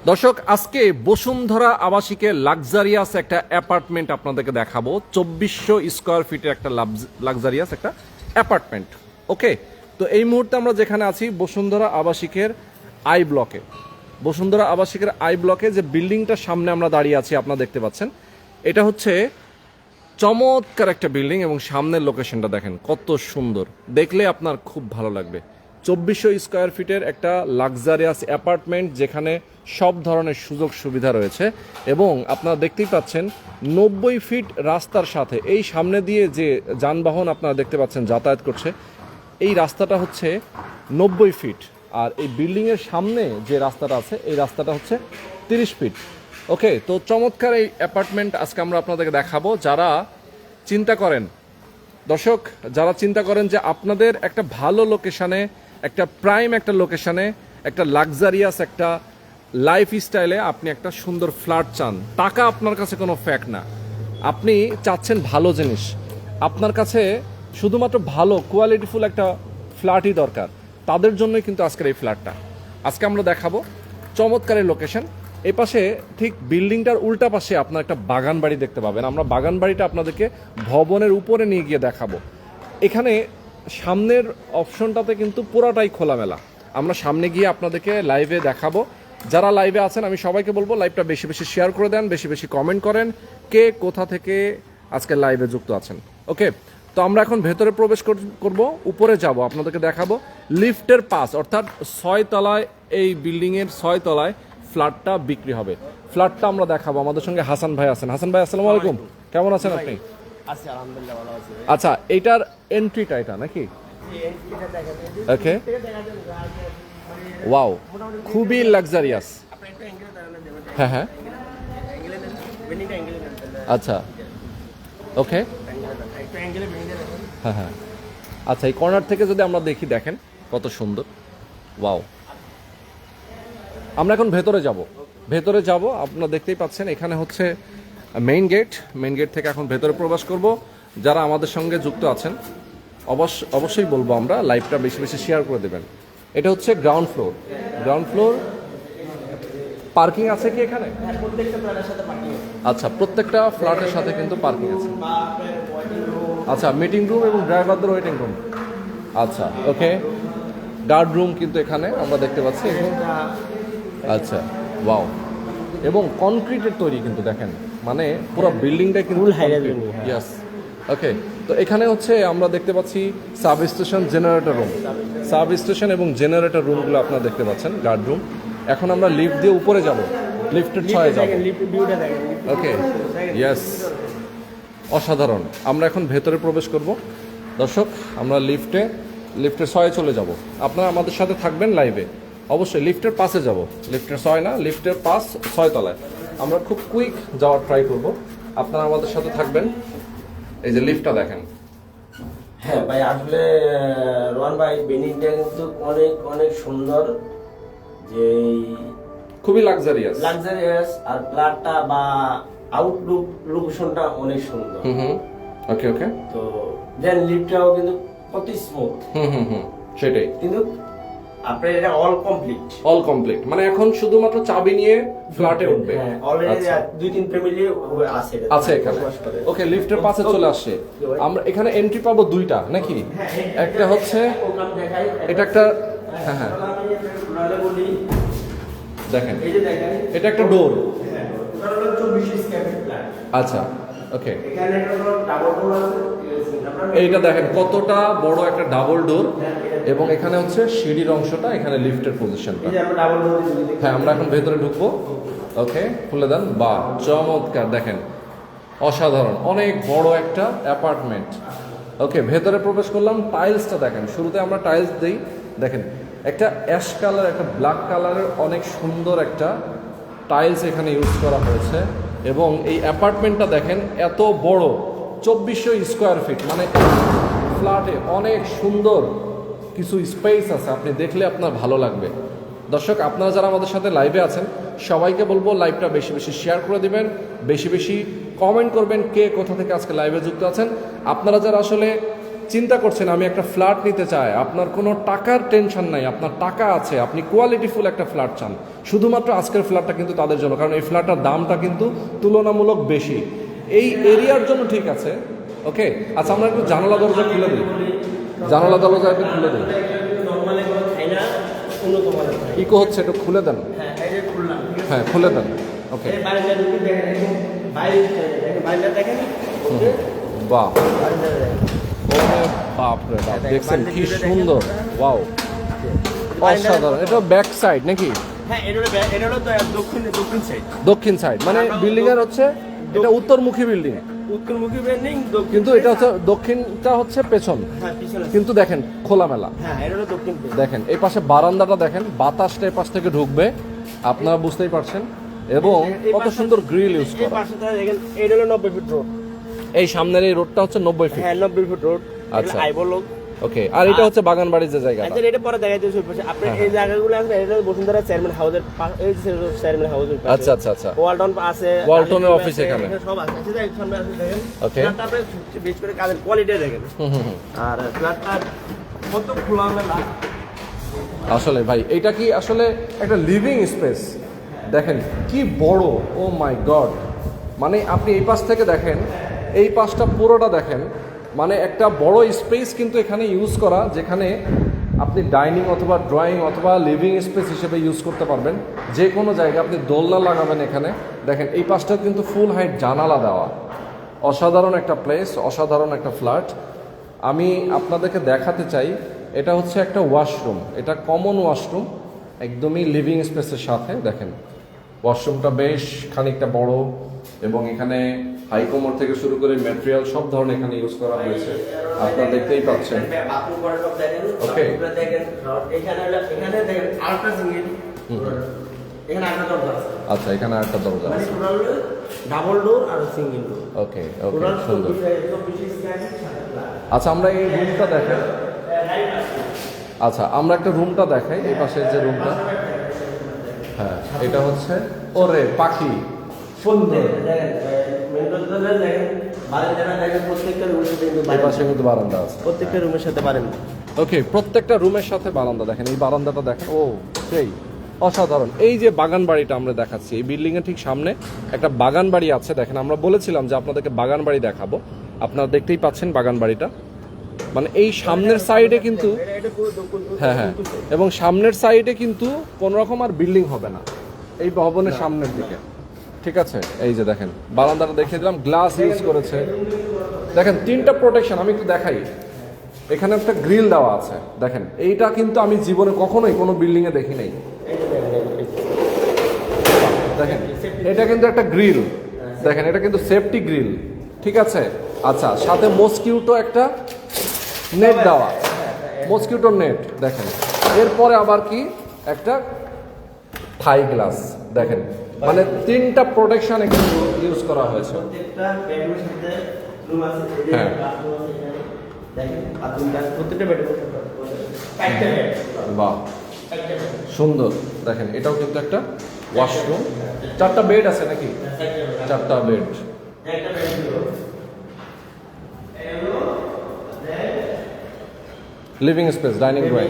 দর্শক, আজকে বসুন্ধরা আবাসিকের লাক্সারিয়াস একটা অ্যাপার্টমেন্ট আপনাদেরকে দেখাবো। 2400 স্কোয়ার ফিটের একটা লাক্সারিয়াস একটা অ্যাপার্টমেন্ট। ওকে, তো এই মুহূর্তে আমরা যেখানে আছি বসুন্ধরা আবাসিকের আই ব্লকে। বসুন্ধরা আবাসিকের আই ব্লকে যে বিল্ডিংটার সামনে আমরা দাঁড়িয়ে আছি আপনারা দেখতে পাচ্ছেন, এটা হচ্ছে চমৎকার একটা বিল্ডিং এবং সামনের লোকেশনটা দেখেন কত সুন্দর, দেখলে আপনার খুব ভালো লাগবে। 2400 স্কোয়ার ফিটের একটা লাক্সারিয়াস অ্যাপার্টমেন্ট যেখানে সব ধরনের সুযোগ সুবিধা রয়েছে এবং আপনারা দেখতেই পাচ্ছেন 90 ফিট রাস্তার সাথে এই সামনে দিয়ে যে যানবাহন আপনারা দেখতে পাচ্ছেন যাতায়াত করছে, এই রাস্তাটা হচ্ছে 90 ফিট। আর এই বিল্ডিংয়ের সামনে যে রাস্তাটা আছে এই রাস্তাটা হচ্ছে 30 ফিট। ওকে, তো চমৎকার এই অ্যাপার্টমেন্ট আজকে আমরা আপনাদেরকে দেখাবো। যারা চিন্তা করেন দর্শক, যারা চিন্তা করেন যে আপনাদের একটা ভালো লোকেশানে, একটা প্রাইম একটা লোকেশানে, একটা লাক্সারিয়াস একটা লাইফ স্টাইলে আপনি একটা সুন্দর ফ্ল্যাট চান, টাকা আপনার কাছে কোনো ফ্যাক্ট না, আপনি চাচ্ছেন ভালো জিনিস, আপনার কাছে শুধুমাত্র ভালো কোয়ালিটিফুল একটা ফ্ল্যাটই দরকার, তাদের জন্যই কিন্তু আজকের এই ফ্ল্যাটটা আজকে আমরা দেখাবো। চমৎকারের লোকেশন, এই পাশে ঠিক বিল্ডিংটার উল্টা পাশে আপনার একটা বাগান বাড়ি দেখতে পাবেন। আমরা বাগান বাড়িটা আপনাদেরকে ভবনের উপরে নিয়ে গিয়ে দেখাবো। এখানে সামনের অপশনটাতে কিন্তু পুরাটাই খোলামেলা, আমরা সামনে গিয়ে আপনাদেরকে লাইভে দেখাবো। যারা লাইভে আছেন আমি সবাইকে বলবো লাইভটা বেশি বেশি শেয়ার করে দেন, বেশি বেশি কমেন্ট করেন, কে কোথা থেকে আজকে লাইভে যুক্ত আছেন। ওকে, তো আমরা এখন ভেতরে প্রবেশ করব, উপরে যাব, আপনাদেরকে দেখাবো লিফটের পাস, অর্থাৎ 6 তলায় এই বিল্ডিংয়ের 6 তলায় ফ্ল্যাটটা বিক্রি হবে। ফ্ল্যাটটা আমরা দেখাবো। আমাদের সঙ্গে হাসান ভাই আছেন। হাসান ভাই, আসসালামু আলাইকুম, কেমন আছেন আপনি? আচ্ছা, এইটার এন্ট্রিটা এটা নাকি? ওকে, ওয়াও, খুবই লাক্সারিয়াস। হ্যাঁ হ্যাঁ, আচ্ছা, ওকে, হ্যাঁ হ্যাঁ, আচ্ছা, এই কর্নার থেকে যদি আমরা দেখি, দেখেন কত সুন্দর, ওয়াও। আমরা এখন ভেতরে যাব, ভেতরে যাব, আপনারা দেখতেই পাচ্ছেন এখানে হচ্ছে মেইন গেট। মেইন গেট থেকে এখন ভেতরে প্রবেশ করব। যারা আমাদের সঙ্গে যুক্ত আছেন অবশ্যই বলবো আমরা লাইভটা বেশি বেশি শেয়ার করে দেবেন। এটা হচ্ছে ground floor. Ground floor parking আছে কি এখানে? আচ্ছা, প্রত্যেকটা ফ্ল্যাটের সাথে কিন্তু পার্কিং আছে। আচ্ছা, মিটিং রুম এবং ড্রাইভারদের ওয়েটিং রুম। আচ্ছা, ওকে, গার্ড রুম কিন্তু এখানে আমরা দেখতে পাচ্ছি। আচ্ছা, ওয়াও, এবং কনক্রিটের তৈরি কিন্তু দেখেন, মানে পুরো বিল্ডিংটা কিন্তু ইয়েস। ওকে, তো এখানে হচ্ছে আমরা দেখতে পাচ্ছি sub station, generator room, sub station এবং জেনারেটর রুমগুলো আপনারা দেখতে পাচ্ছেন, গার্ড রুম। এখন আমরা লিফট দিয়ে উপরে যাব, লিফটের 6-এ যাব। ওকে, ইয়েস, অসাধারণ। আমরা এখন ভেতরে প্রবেশ করব দর্শক, আমরা লিফটের 6-এ চলে যাব। আপনারা আমাদের সাথে থাকবেন লাইভে, অবশ্যই লিফটের পাশে যাব, লিফটের 6 না, লিফটের পাশ 6 তলায়। আমরা খুব কুইক যাওয়ার ট্রাই করব, আপনারা আমাদের সাথে থাকবেন। এই যে লিফটটা দেখেন। হ্যাঁ ভাই, আসলে রোহান ভাই বেনিংটা কিন্তু অনেক অনেক সুন্দর, যে খুবই লাক্সারিয়াস আর ফ্ল্যাটটা বা আউটলুক লোকেশনটা অনেক সুন্দর। ওকে ওকে, তো দেন লিফটটাও কিন্তু অতি স্মুথ। সেটাই, কিন্তু আপনার এটা অল কমপ্লিট, মানে এখন শুধুমাত্র চাবি নিয়ে ফ্ল্যাটে উঠবে। হ্যাঁ, অলরেডি 2-3 ফ্যামিলি আছে এখানে। ওকে, লিফটের পাশে চলে আসছে। আমরা এখানে এন্ট্রি পাবো 2টা নাকি? একটা হচ্ছে এটা একটা, হ্যাঁ হ্যাঁ, দেখেন এটা একটা ডোর। আচ্ছা, ওকে, এইটা দেখেন কতটা বড় একটা ডাবল ডোর, এবং এখানে হচ্ছে সিঁড়ির অংশটা, এখানে লিফটের পজিশনটা। হ্যাঁ, আমরা এখন ভেতরে ঢুকবো। ওকে, খুলে দেন। বা চমৎকার, দেখেন অসাধারণ, অনেক বড় একটা অ্যাপার্টমেন্ট। ওকে, ভেতরে প্রবেশ করলাম। টাইলসটা দেখেন, শুরুতে আমরা টাইলস দিই, দেখেন একটা অ্যাশ কালার, একটা ব্ল্যাক কালারের অনেক সুন্দর একটা টাইলস এখানে ইউজ করা হয়েছে। এবং এই অ্যাপার্টমেন্টটা দেখেন এত বড়, 2400 স্কোয়ার ফিট, মানে ফ্ল্যাটে অনেক সুন্দর কিছু স্পেস আছে, আপনি দেখলে আপনার ভালো লাগবে। দর্শক, আপনারা যারা আমাদের সাথে লাইভে আছেন সবাইকে বলবো লাইভটা বেশি বেশি শেয়ার করে দিবেন, বেশি বেশি কমেন্ট করবেন, কে কোথা থেকে আজকে লাইভে যুক্ত আছেন। আপনারা যারা আসলে চিন্তা করছেন আমি একটা ফ্ল্যাট নিতে চাই, আপনার কোনো টাকার টেনশন নাই, আপনার টাকা আছে, আপনি কোয়ালিটিফুল একটা ফ্ল্যাট চান, শুধুমাত্র আজকের ফ্ল্যাটটা কিন্তু তাদের জন্য, কারণ এই ফ্ল্যাটটার দামটা কিন্তু তুলনামূলক বেশি এই এরিয়ার জন্য, ঠিক আছে? ওকে, আচ্ছা আমরা একটু জানালা দরজা খুলে দিই, জানালা দরজা একটু খুলে দিই। নরমালি কোনো খাই না, উন্নত মানের খাই। ইকো হচ্ছে, একটু খুলে দেন। হ্যাঁ, এই যে খুললাম, ঠিক আছে? হ্যাঁ, খুলে দেন। ওকে, এই বাইরেটা ঢুকে দেখেন, একদম বাইরে দেখেন, বাইরেটা দেখেন। ওকে, বাহ, বাইরেটা দেখেন। ওরে বাপ রে বাপ, দেখছেন কি সুন্দর, ওয়াও, বাইরেটা অসাধারণ। এটা ব্যাক সাইড নাকি? হ্যাঁ, এটা হলো তো দক্ষিণ সাইড। দক্ষিণ সাইড, মানে বিল্ডিং এর হচ্ছে এটা উত্তরমুখী বিল্ডিং, উত্তরমুখী বিল্ডিং, কিন্তু এটা হচ্ছে দক্ষিণটা হচ্ছে পেছন, হ্যাঁ পিছনে। কিন্তু দেখেন খোলামেলা। হ্যাঁ, এটা হলো দক্ষিণ সাইড। দেখেন এই পাশে বারান্দাটা দেখেন, বাতাসটা এই পাশ থেকে ঢুকবে, আপনারা বুঝতেই পারছেন, এবং কত সুন্দর গ্রিল ইউজ এই করা। পাশটা দেখেন, এটা হলো 90 ফিট রোড। এই সামনের এই রোডটা হচ্ছে 90 ফিট। হ্যাঁ, 90 ফিট রোড। আচ্ছা। আইবো লোক। ওকে, আর এটা হচ্ছে বাগানবাড়ির যে জায়গাটা। আচ্ছা, এটা পরে দেখাই দিচ্ছি। আপনি এই জায়গাগুলো আছে, এটা বসুন্ধরা চেয়ারম্যান হাউসের এই যে চেয়ারম্যান হাউসের পাশে। আচ্ছা আচ্ছা আচ্ছা, ওয়ালটন আছে, ওয়ালটনের অফিস এখানে সব আছে। আচ্ছা, এই সামনে আছে দেখেন। ওকে। তারপরে বেশ করে কাজের কোয়ালিটি দেখেন। আর ফ্ল্যাটটা কত খোলামেলা। আসলে ভাই এটা কি আসলে একটা লিভিং স্পেস, দেখেন কি বড়, ও মাই গড। মানে আপনি এই পাশ থেকে দেখেন, এই পাশটা পুরোটা দেখেন, মানে একটা বড় স্পেস কিন্তু এখানে ইউজ করা, যেখানে আপনি ডাইনিং অথবা ড্রয়িং অথবা লিভিং স্পেস হিসেবে ইউজ করতে পারবেন। যে কোনো জায়গায় আপনি দোলনা লাগাবেন এখানে, দেখেন এই পাশটা কিন্তু ফুল হাইট জানালা দেওয়া, অসাধারণ একটা প্লেস, অসাধারণ একটা ফ্ল্যাট। আমি আপনাদেরকে দেখাতে চাই, এটা হচ্ছে একটা ওয়াশরুম, এটা কমন ওয়াশরুম, একদমই লিভিং স্পেসের সাথে। দেখেন ওয়াশরুমটা বেশ খানিকটা বড়, এবং এখানে হাইকমোড থেকে শুরু করে ম্যাটেরিয়াল সব ধরনের এখানে ইউজ করা হয়েছে, আপনারা দেখতেই পাচ্ছেন। বাথরুম করে সব দেখেন। ওকে। বাথরুমটা দেখেন। এখানে দেখেন আরেকটা সিঙ্গেল। এখানে আরেকটা দরজা আছে। আচ্ছা, এখানে একটা দরজা মানে আছে। টোটাল ডাবল ডোর আর সিঙ্গেল ডোর। ওকে ওকে, টোটাল সুন্দর। 24 স্কয়ার ফিট। আচ্ছা, আমরা এই রুমটা দেখাই। আচ্ছা, আমরা একটা রুমটা দেখাই, এই পাশের যে রুমটা। হ্যাঁ, এটা হচ্ছে, ওরে পাখি, সুন্দর। দেখেন মেন ডোরটা দেখেন, বারান্দাটা দেখেন, প্রত্যেকটা রুমের সাথে কিন্তু এই পাশে কিন্তু বারান্দা আছে। প্রত্যেকটা রুমের সাথে পারেন। ওকে, প্রত্যেকটা রুমের সাথে বারান্দা, দেখেন এই বারান্দাটা দেখেন, ও সেই অসাধারণ। এই যে বাগান বাড়িটা আমরা দেখাচ্ছি, এই বিল্ডিং এর ঠিক সামনে একটা বাগান বাড়ি আছে। দেখেন আমরা বলেছিলাম যে আপনাদেরকে বাগান বাড়ি দেখাবো, আপনারা দেখতেই পাচ্ছেন বাগান বাড়িটা। মানে এই সামনের সাইডে কিন্তু, এটা পুরো দক্ষিণ। হ্যাঁ হ্যাঁ, এবং সামনের সাইডে কিন্তু কোনো রকম আর বিল্ডিং হবে না এই ভবনের সামনের দিকে, ঠিক আছে? এই যে দেখেন বারান্দাটা দেখিয়ে দিলাম, গ্লাস ইউজ করেছে। দেখেন তিনটা প্রোটেকশন, আমি একটু দেখাই। এখানে একটা গ্রিল দেওয়া আছে, দেখেন এইটা কিন্তু আমি জীবনে কখনোই কোনো বিল্ডিং এ দেখি নাই। দেখেন এটা কিন্তু একটা গ্রিল, দেখেন এটা কিন্তু সেফটি গ্রিল, ঠিক আছে? আচ্ছা, সাথে মসকিউটো একটা নেট দেওয়া, মসকিউটো নেট দেখেন। এরপরে আবার কি একটা থাই গ্লাস, দেখেন মানে তিনটা প্রোটেকশন এখানে ইউজ করা হয়েছে। প্রত্যেকটা বেডরুমের সাথে রুম আছে। হ্যাঁ। বাথরুম আছে এখানে। দেখেন বাথরুমটা প্রত্যেকটা বেডরুমের সাথে একটা বেড। বাহ, সুন্দর। দেখেন এটাও কিন্তু একটা ওয়াশরুম, চারটা বেড আছে নাকি? চারটা বেড। একটা বেড ছিল। Living space, dining drawing.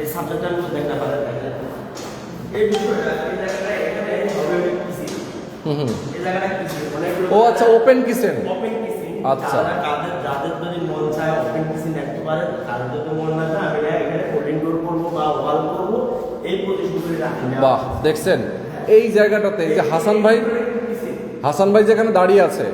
এই সাবজেক্টটার মধ্যে দেখতে পারেন। এই বিষয়টা, এই জায়গাটা এখানে হবে কিসি। এই জায়গাটা কিসি। ও আচ্ছা, ওপেন কিচেন। ওপেন কিসি। আচ্ছা। যাদের যদি মন চায় ওপেন কিচেন রাখতে পারেন, আর যদি মন না চায় আমি এখানে ফোল্ডিং ডোর করবো বা ওয়াল করবো, এই প্রতিশ্রুতি রাখি। বাহ, দেখছেন এই জায়গাটাতে এই যে হাসান ভাই যেখানে দাঁড়িয়ে আছে,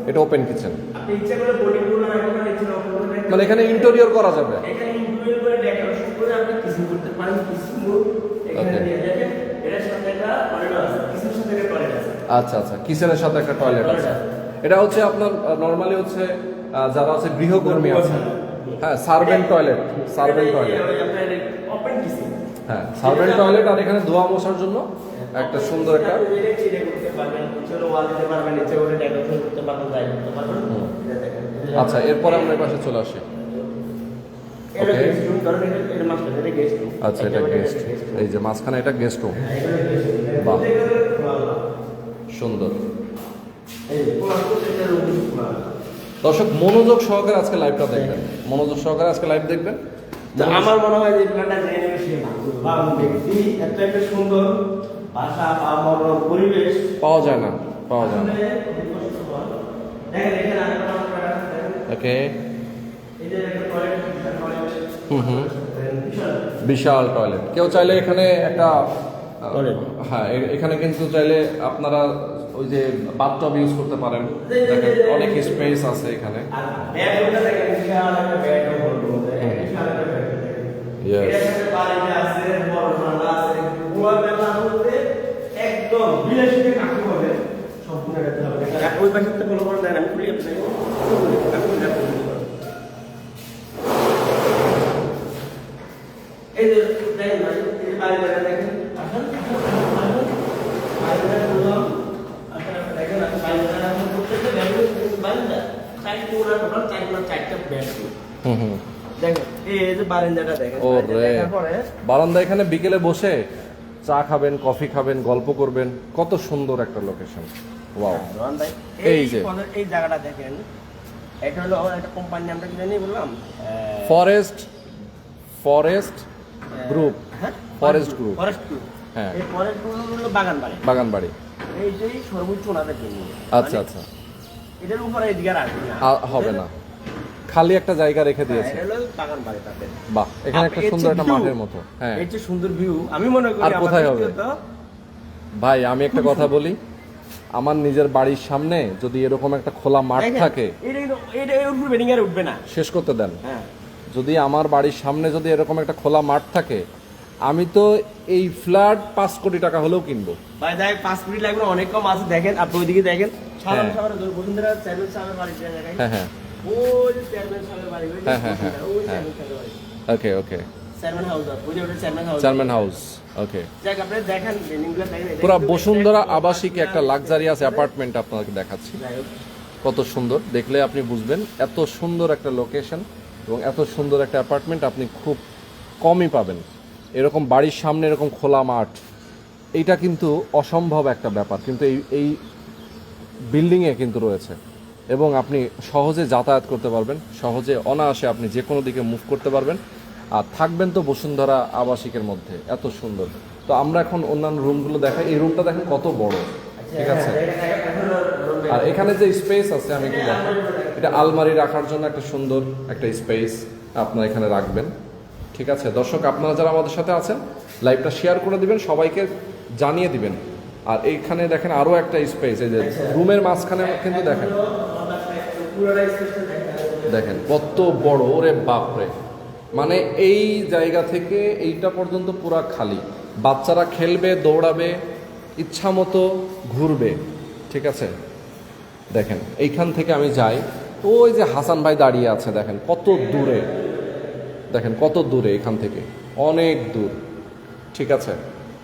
এটা ওপেন কিচেন। আপনি ইচ্ছা করে ফোল্ডিং ডোর রাখতে পারেন, ইচ্ছা করে ওপেন করে রাখতে মানে এখানে ইন্টেরিয়র করা যাবে। এখানে ইন্টেরিয়র করে ডেকোরেশন করে আপনি কিচেন করতে পারেন। কিচেন রুম এখানে Okay. দিয়ে দেখেন, এটার সাথে একটা টয়লেট আছে, কিচেনের সাথে একটা টয়লেট আছে। আচ্ছা আচ্ছা, কিচেনের সাথে একটা টয়লেট আছে। এটা হচ্ছে আপনার নরমালি হচ্ছে যারা হচ্ছে গৃহকর্মী আছে, হ্যাঁ, সার্ভেন্ট টয়লেট, সার্ভেন্ট টয়লেট। আপনার ওপেন কিচেন। হ্যাঁ, সার্ভেন্ট টয়লেট, আর এখানে ধোয়া মোছার জন্য একটা সুন্দর একটা। চিড়ে করতে পারবেন, ইচ্ছা করে ওয়াল দিতে পারবেন, ইচ্ছা করে ডেকোরেশন করতে পারবেন, যাই করতে পারবেন। এটা দেখেন। আচ্ছা, এরপরে আমরা এই পাশে চলে আসি। এটা Okay. গেস্ট রুম, ধরেন এটা মাস্টার, এটা গেস্ট রুম। আচ্ছা, এটা গেস্ট, এই যে মাঝখানে এটা গেস্ট রুম। বাহ, সুন্দর। এই পুরো প্রত্যেকটা রুম পুরো। দর্শক মনোযোগ সহকারে আজকে লাইভটা দেখবেন, মনোযোগ সহকারে আজকে লাইভ দেখবেন। তো আমার মনে হয় যে প্ল্যানটা জেনে নেবে সে ভালো ব্যক্তি এত একটা সুন্দর ভাষা বা মনোরম পরিবেশ পাওয়া যায় না, পাওয়া যায় না। দেখেন এখানে আরেকটা ওকে, এই যে একটা টয়লেট বিশাল টয়লেট। কেউ চাইলে এখানে একটা Toilet. হ্যাঁ এখানে কিন্তু চাইলে আপনারা ওই যে বাথটব ইউজ করতে পারেন। দেখেন অনেক স্পেস আছে এখানে। আর বেডরুমটা দেখেন বিশাল একটা বেডরুম বলবো বিশাল একটা বেডরুম দেখেন Yes. এর সাথে বাড়িতে আছে বড় জানলা আছে পুরো মেলা বলতে একদম বিলাসিতা কাকু হবে সম্পূর্ণ দেখতে হবে আর ওই পাশে তো বলো করে দেন আমি খুলি আপনাকে এই যে দেখেন ভাই এই যে বাড়িটা দেখেন আসেন বাড়িটা বললাম আপনারা দেখেন আপনি বাড়িটা আপনি প্রত্যেকটা বেডরুম বাড়িটা চারটা বেডরুম দেখেন এই যে বারান্দাটা দেখেন ওরে দেখার পরে বারান্দা, এখানে বিকেলে বসে চা খাবেন, কফি খাবেন, গল্প করবেন, কত সুন্দর একটা লোকেশন। ওয়াও, রোহান ভাই এই এই যে। যে এই জায়গাটা দেখেন এটা হলো আমার একটা কোম্পানি নামটা কি জানি বললাম ফরেস্ট গ্রুপ, হ্যাঁ ফরেস্ট গ্রুপ, ফরেস্ট গ্রুপ হ্যাঁ। এই ফরেস্ট গ্রুপ হলো বাগান বাড়ি বাগান বাড়ি। এই যে সর্বোচ্চ ওনাদের জন্য আচ্ছা আচ্ছা, এটার উপরে এদিকে আর আসবে না হবে না, খালি একটা জায়গা রেখে হ্যাঁ, দিয়েছে। এটা হলো বাগান বাড়ি তাদের বাহ, এখানে একটা এর সুন্দর যে একটা view, মাঠের মতো। হ্যাঁ এই যে সুন্দর ভিউ আমি মনে করি আর কোথায় আমাদের হবে? তো ভাই আমি একটা কথা বলি, আমার নিজের বাড়ির সামনে যদি এরকম একটা খোলা মাঠ দেখেন, থাকে, এটা উঠবে বেডিং এর উঠবে না শেষ করতে দেন। হ্যাঁ যদি আমার বাড়ির সামনে যদি এরকম একটা খোলা মাঠ থাকে, আমি তো এই ফ্ল্যাট 5 কোটি টাকা হলেও কিনবো। ভাই দেখ 5 মিনিট লাগবে অনেক কম আছে দেখেন আপনি ওইদিকে দেখেন সালাম হ্যাঁ। সাগরে বসুন্ধরা চেয়ারম্যান সাহেবের বাড়ি জায়গায় হ্যাঁ হ্যাঁ, ওই যে চেয়ারম্যান সাহেবের বাড়ি ওই যে হ্যাঁ, হ্যাঁ, হ্যাঁ, ওই হ্যাঁ। চেয়ারম্যান সাহেবের বাড়ি ওকে ওকে, চেয়ারম্যান হাউস ওই যে ওটা চেয়ারম্যান হাউস চেয়ারম্যান হাউস। ওকে, দেখ আপনি দেখেন বিল্ডিংগুলো দেখেন এটা পুরা কিন্তু বসুন্ধরা exact আবাসিক একটা লাক্সারিয়াস অ্যাপার্টমেন্ট আপনাকে দেখাচ্ছি। যাই হোক, কত সুন্দর, দেখলে আপনি বুঝবেন এত সুন্দর একটা লোকেশন এবং এত সুন্দর একটা অ্যাপার্টমেন্ট আপনি খুব কমই পাবেন। এরকম বাড়ির সামনে এরকম খোলা মাঠ, এইটা কিন্তু অসম্ভব একটা ব্যাপার, কিন্তু এই বিল্ডিংয়ে কিন্তু রয়েছে এবং আপনি সহজে যাতায়াত করতে পারবেন, সহজে অনায়াসে আপনি যে কোনো দিকে মুভ করতে পারবেন আর থাকবেন তো বসুন্ধরা আবাসিকের মধ্যে। এত সুন্দর। তো আমরা এখন অন্যান্য রুমগুলো দেখাই। এই রুমটা দেখেন কত বড়, ঠিক আছে। আর এখানে যে স্পেস আছে আমি কি দেখাই, এটা আলমারি রাখার জন্য একটা সুন্দর একটা স্পেস আপনারা এখানে রাখবেন, ঠিক আছে। দর্শক আপনারা যারা আমাদের সাথে আছেন লাইভটা শেয়ার করে দিবেন, সবাইকে জানিয়ে দিবেন। আর এইখানে দেখেন আরো একটা স্পেস, এই যে রুমের মাঝখানে কিন্তু দেখেন, দেখেন কত বড়, ওরে বাপরে। মানে এই জায়গা থেকে এইটা পর্যন্ত পুরা খালি, বাচ্চারা খেলবে, দৌড়াবে, ইচ্ছা মতো ঘুরবে, ঠিক আছে। দেখেন এইখান থেকে আমি যাই, ওই যে হাসান ভাই দাঁড়িয়ে আছে, দেখেন কত দূরে, দেখেন কত দূরে এখান থেকে, অনেক দূর, ঠিক আছে।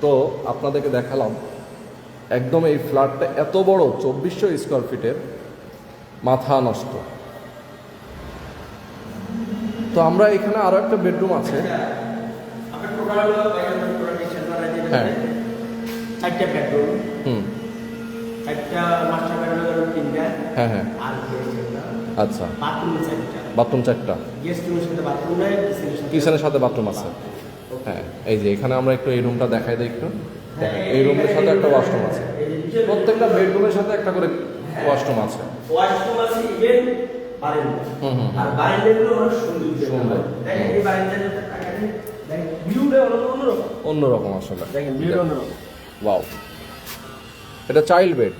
তো আপনাদেরকে দেখালাম একদম এই ফ্ল্যাটটা এত বড়, 2400 স্কোয়ার ফিটের, মাথা নষ্ট। তো আমরা এখানে আরো একটা বেডরুম আছে, হ্যাঁ, চারটা বেডরুম, হুম, একটা মাস্টার বেডরুম তিনটা, হ্যাঁ হ্যাঁ, আর আচ্ছা, বাথরুম চারটা, বাথরুম 4টা, গেস্ট রুমের সাথে বাথরুম নাই, কিচেনের সাথে বাথরুম আছে। হ্যাঁ, এই যে এখানে আমরা একটু এই রুমটা দেখাই দিই একটু। দেখেন এই রুমের সাথে একটা ওয়াশরুম আছে, প্রত্যেকটা বেডরুমের সাথে একটা করে ওয়াশরুম আছে। ওয়াশরুম আছে ইভেন বারান্দা, আর বারান্দাগুলো অনেক সুন্দর সুন্দর। দেখেন এই বারান্দাটা দেখেন ভিউটা অন্যরকম, অন্যরকম আসলে, দেখেন ভিউটা অন্যরকম। ওয়াও, এটা চাইল্ড বেড,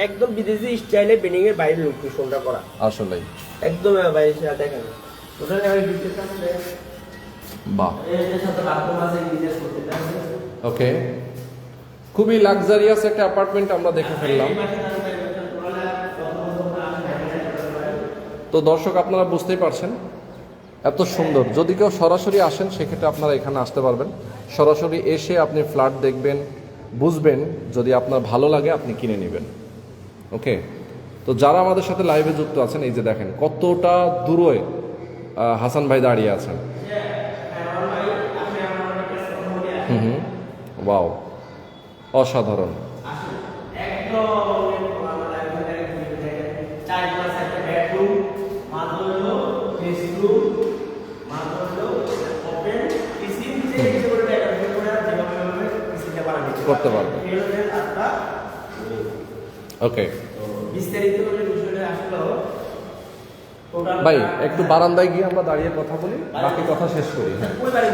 একদম বিদেশি স্টাইলে বেডিং এর বাইরে লোকেশনটা করা, আসলেই একদম বাইরে সেটা দেখেন ওটা আমি ডিটেইলস আছে। বাহ, এর সাথে বাথরুম আছে, বিজনেস করতে পারবেন। ওকে, খুবই লাক্সারিয়াস একটা অ্যাপার্টমেন্ট আমরা দেখে ফেললাম। তো দর্শক আপনারা বুঝতেই পারছেন এত সুন্দর। যদি কেউ সরাসরি আসেন সেক্ষেত্রে আপনারা এখানে আসতে পারবেন, সরাসরি এসে আপনি ফ্ল্যাট দেখবেন, বুঝবেন, যদি আপনার ভালো লাগে আপনি কিনে নেবেন। ওকে, তো যারা আমাদের সাথে লাইভে যুক্ত আছেন, এই যে দেখেন কতটা দূরে হাসান ভাই দাঁড়িয়ে আছেন। হুম হুম, ওয়াও, অসাধারণ। থেকে কিছু করে টাকা বের করে যেভাবে কিস্তিটা বানানো করতে পারবে। এই হলো আপনার ওকে বিস্তারিত করে বিষয়টা আসলে টোটাল ভাই একটু বারান্দায় গিয়ে আমরা দাঁড়িয়ে কথা বলি, বাকি কথা শেষ করি। হ্যাঁ ওই বাড়ি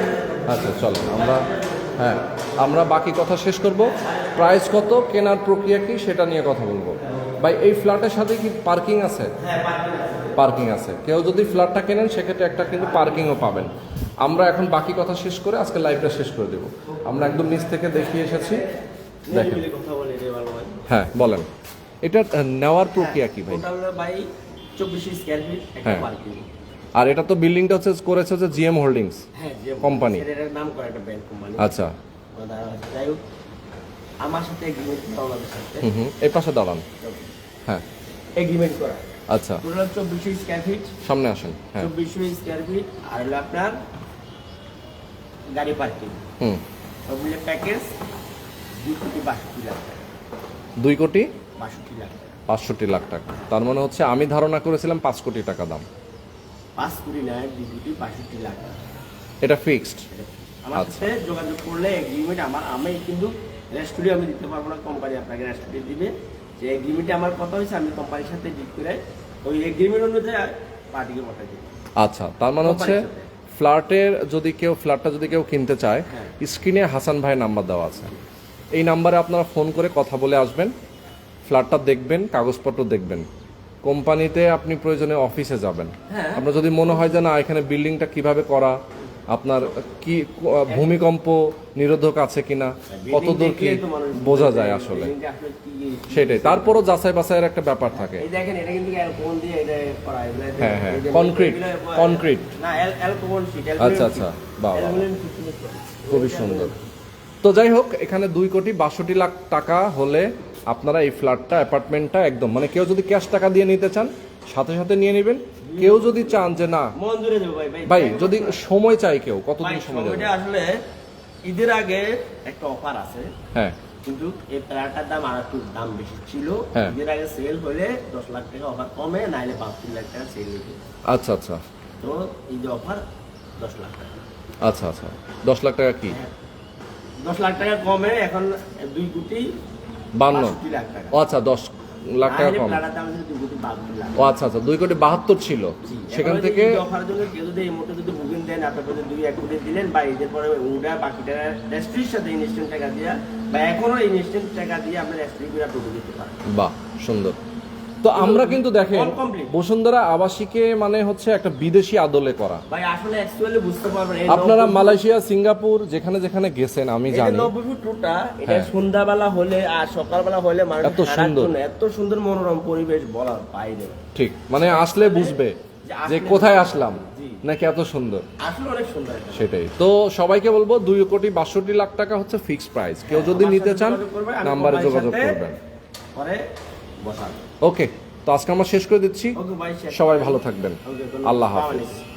আচ্ছা চলো আমরা বাকি কথা শেষ করব। প্রাইস কত, কেনার প্রক্রিয়া কি, সেটা নিয়ে কথা বলবো। ভাই এই ফ্ল্যাটের সাথে কি পার্কিং আছে? হ্যাঁ পার্কিং আছে। পার্কিং আছে। কেউ যদি ফ্ল্যাটটা কেনেন সেক্ষেত্রে একটা কিন্তু পার্কিংও পাবেন। আমরা এখন বাকি কথা শেষ করে আজকে লাইভটা শেষ করে দেব। আমরা একদম নিচ থেকে দেখিয়ে এসেছি, দেখেন। নিরিবিলি কথা বলে রে ভালো ভাই। হ্যাঁ বলেন, এটা নেওয়ার প্রক্রিয়া কি ভাই? টোটাল ভাই 24 স্কয়ার ফিট একটা হ্যাঁ। পার্কিং। আর এটা তো বিল্ডিংটা করেছে যে জিএম হোল্ডিংস হ্যাঁ যে কোম্পানি। এটার নাম করে একটা ব্যাংক কোম্পানি। আচ্ছা যাই হোক আমার সাথে এগ্রিমেন্ট করা আমাদের সাথে এই পাশে দাঁড়ান। হ্যাঁ এগ্রিমেন্ট করা। আচ্ছা টোটাল 24 স্কয়ার ফিট। সামনে আসেন। হ্যাঁ 24 স্কয়ার ফিট আর হলো আপনার গাড়ি পার্কিং। হুম সব মিলে প্যাকেজ 2,62 লাখ টাকা। 2 কোটি 62 লাখ টাকা। 65 লাখ টাকা। তার মানে হচ্ছে আমি ধারণা করেছিলাম 5 কোটি টাকা দাম। 5 কোটি না 2,62 লাখ টাকা। এটা ফিক্সড। আমার আচ্ছা। সাথে যোগাযোগ করলে এগ্রিমেন্ট আমি কিন্তু রেস্টুরেন্ট আমি দিতে পারবো না, কোম্পানি আপনাকে রেস্টুরেন্ট দিবে। যে এগ্রিমেন্টে আমার কথা হয়েছে আমি কোম্পানির সাথে ডিল করে ওই এগ্রিমেন্ট অনুযায়ী পার্টিকে পাঠাই দিই। আচ্ছা তার মানে হচ্ছে ফ্ল্যাটটা যদি কেউ কিনতে চায়, হ্যাঁ। স্ক্রিনে হাসান ভাইয়ের নাম্বার দেওয়া আছে। এই নাম্বারে আপনারা ফোন করে কথা বলে আসবেন, ফ্ল্যাটটা দেখবেন, কাগজপত্র দেখবেন। কোম্পানিতে আপনি প্রয়োজনে অফিসে যাবেন। হ্যাঁ। আপনার যদি মনে হয় যে না এখানে বিল্ডিংটা কিভাবে করা, আপনার কি ভূমিকম্প নিরোধক আছে কিনা, কতদূর কি বোঝা যায় আসলে সেটাই। তারপরও যাচাই বাছাইয়ের একটা ব্যাপার থাকে। এই দেখেন এটা কিন্তু অ্যালকোহল দিয়ে এটা করা এগুলা হ্যাঁ, হ্যাঁ, concrete, concrete। না অ্যালকোহল শীট আচ্ছা, আচ্ছা, বাহ, বাহ। খুবই সুন্দর। তো যাই হোক, এখানে 2 কোটি 62 লাখ টাকা হলে আপনারা এই ফ্ল্যাটটা অ্যাপার্টমেন্টটা একদম মানে কেউ যদি ক্যাশ টাকা দিয়ে নিতে চান সাথে সাথে নিয়ে নেবেন। কেউ যদি চান যে না মন জুড়ে দেবো ভাই ভাই যদি সময় চাই কেউ, কতদিন ভাই সময় সময়টা দেবে? আসলে ঈদের আগে একটা অফার আছে, হ্যাঁ কিন্তু এই প্ল্যাটটার দাম আর একটু দাম বেশি ছিল। হ্যাঁ। ঈদের আগে সেল হলে 10 লাখ টাকা অফার কমে, নাইলে 5-3 লাখ টাকা সেল হইবে। আচ্ছা আচ্ছা তো এই যে অফার 10 লাখ টাকা। আচ্ছা আচ্ছা 10 লাখ টাকা কি? 10 লাখ টাকা কমে এখন 2 কোটি 52? 62 লাখ টাকা। ও আচ্ছা 10 লাখ টাকা কম। প্ল্যাটের দাম হচ্ছে 2 কোটি 52 লাখ। ও আচ্ছা আচ্ছা 2 কোটি 72 ছিল, সেখান থেকে অফার জন্য কেউ যদি এই মুহূর্তে যদি বুকিং দেন আপনাদের 2-1 কোটি দিলেন বা ঈদের পরে ওটা বাকিটা রেস্ট্রির সাথে ইনস্ট্যান্ট টাকা দিয়ে বা এখনো ইনস্ট্যান্ট টাকা দিয়ে আপনি রেস্ট্রি করে ঢুকে দিতে পারেন। বাহ সুন্দর। তো আমরা কিন্তু দেখেন All complete। বসুন্ধরা আবাসিকে মানে হচ্ছে একটা বিদেশি আদলে করা। ভাই আসলে অ্যাকচুয়ালি বুঝতে পারবেন এই আপনারা মালয়েশিয়া, সিঙ্গাপুর যেখানে যেখানে গেছেন আমি জানি। 90 ফুট টুটা এটা হ্যাঁ। সন্ধ্যাবেলা হলে আর সকালবেলা হলে মানুষ এত সুন্দর। এত সুন্দর মনোরম পরিবেশ বলার বাইরে। ঠিক মানে আসলে বুঝবে যে কোথায় আসলাম, নাকি এত সুন্দর। আসলে অনেক সুন্দর এটা। সেটাই তো সবাইকে বলবো 2 কোটি 62 লাখ টাকা হচ্ছে ফিক্সড প্রাইস। কেউ যদি আমার নিতে সাথে চান যোগাযোগ করবে, আমি নাম্বারে কোম্পানির যোগাযোগ সাথে করবেন। পরে বসাবো। ওকে, তো আজকে আমরা শেষ করে দিচ্ছি। ওকে ভাই, শেষ সবাই করে ভালো দিন। থাকবেন। ওকে, ধন্যবাদ। আল্লাহ আসসালামু হাফেজ। আলাইকুম।